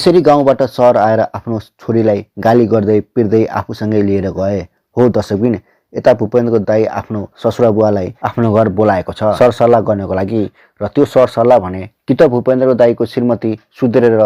यसरी गाउँबाट सहर आएर आफ्नो छोरीलाई गाली गर्दै पिर्दै आफूसँगै लिएर गए। हो दर्शकबिन, यता भूपेन्द्रको दाई आफ्नो ससुरा बुवालाई आफ्नो घर बोलाएको छ सरसल्लाह गर्नको लागि। र त्यो सरसल्लाह भने कि त भूपेन्द्रको दाईको श्रीमती सुध्रेर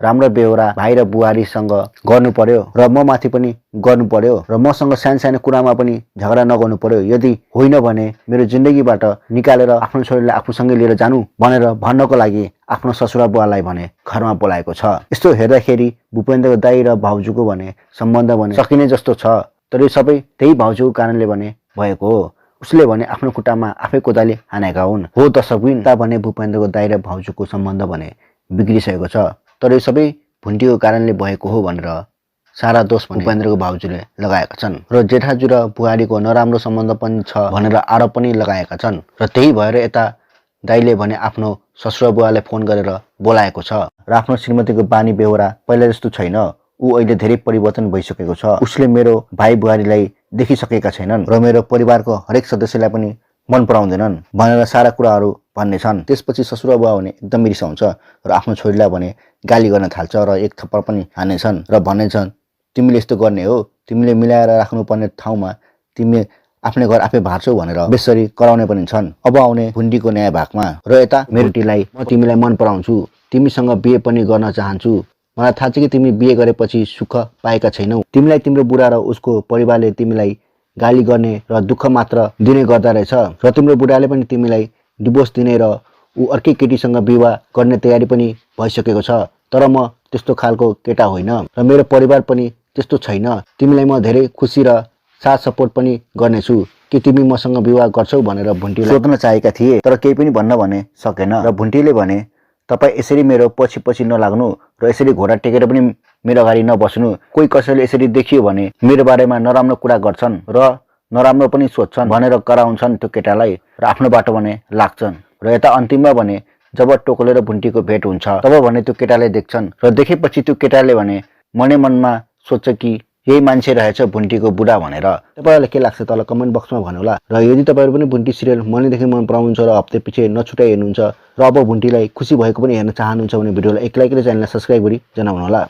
राम्रो बेहोरा भाइ र बुहारीसँग गर्नु पर्यो र म माथि पनि गर्नु पर्यो र मसँग सानो सानो कुरामा पनि झगडा नगर्नु पर्यो। यदि होइन भने मेरो जिन्दगीबाट निकालेर आफ्नो छोरीलाई आफूसँगै लिएर जानु भनेर भन्नको लागि आफ्नो ससुरा बुवालाई भने घरमा बोलाएको छ। यस्तो हेर्दाखेरि भूपेन्द्रको दाई र भाउजूको भने सम्बन्ध भने सकिने जस्तो छ। तर यो सबै त्यही भाउजूको कारणले भने भएको हो। उसले भने आफ्नो खुट्टामा आफै कोदाले हानेका हुन्। हो दर्शकबिन, ता भने भूपेन्द्रको दाई र भाउजूको सम्बन्ध भने बिग्रिसकेको छ। तर यो सबै भुन्टीको कारणले भएको हो भनेर सारा दोष भूपेन्द्रको भाउजूले लगाएका छन् र जेठाजु र बुहारीको नराम्रो सम्बन्ध पनि छ भनेर आरोप पनि लगाएका छन्। र त्यही भएर यता दाइले भने आफ्नो ससुरा बुवालाई फोन गरेर बोलाएको छ र आफ्नो श्रीमतीको बानी बेहोरा पहिला जस्तो छैन। ऊ अहिले धेरै परिवर्तन भइसकेको छ। उसले मेरो भाइ बुहारीलाई देखिसकेका छैनन् र मेरो परिवारको हरेक सदस्यलाई पनि मन पराउँदैनन् भनेर सारा कुराहरू भन्ने छन्। त्यसपछि ससुरा बुवा भने एकदम रिसाउँछ र आफ्नो छोरीलाई भने गाली गर्न थाल्छ र एक थप्पड पनि हानेछन् र भन्नेछन्, तिमीले यस्तो गर्ने हो, तिमीले मिलाएर राख्नुपर्ने ठाउँमा तिमीले आफ्नै घर आफै भार्छौ भनेर बेसरी कराउने पनि छन्। अब आउने भुन्डीको न्याय भागमा। र यता मेरो टीलाई म तिमीलाई मन पराउँछु, तिमीसँग बिहे पनि गर्न चाहन्छु। मलाई थाहा छ कि तिमी बिहे गरेपछि सुख पाएका छैनौ। तिमीलाई तिम्रो बुढा र उसको परिवारले तिमीलाई गाली गर्ने र दुःख मात्र दिने गर्दा रहेछ र तिम्रो बुढाले पनि तिमीलाई डिभोर्स दिने र ऊ अर्कै केटीसँग विवाह गर्ने तयारी पनि भइसकेको छ। तर म त्यस्तो खालको केटा होइन र मेरो परिवार पनि त्यस्तो छैन। तिमीलाई म धेरै खुसी र साथ सपोर्ट पनि गर्नेछु कि तिमी मसँग विवाह गर्छौ भनेर भुन्टीले सोध्न चाहेका थिए। तर केही पनि भन्न भने सकेन र भुन्टीले भने, तपाईँ यसरी मेरो पछि पछि नलाग्नु र यसरी घोडा टेकेर पनि मेरो अगाडि नबस्नु। कोही कसैले यसरी देखियो भने मेरो बारेमा नराम्रो कुरा गर्छन् र नराम्रो पनि सोध्छन् भनेर कराउँछन् त्यो केटालाई र आफ्नो बाटो भने लाग्छन्। र यता अन्तिममा भने जब टोकले र भुन्टीको भेट हुन्छ तब भने त्यो केटाले देख्छन् र देखेपछि त्यो केटाले भने मनै मनमा सोध्छ कि यही मान्छे रहेछ भुन्टीको बुढा भनेर। तपाईँहरूलाई के लाग्छ तल कमेन्ट बक्समा भन्नुहोला। र यदि तपाईँहरू पनि भुन्टी सिरियल मनैदेखि मन पराउनुहुन्छ र हप्ते पछि नछुटाइ हेर्नुहुन्छ र अब भुन्टीलाई खुसी भएको पनि हेर्न चाहनुहुन्छ भने भिडियोलाई एक लाइक र च्यानललाई सब्स्क्राइब गरी जनाउनुहोला।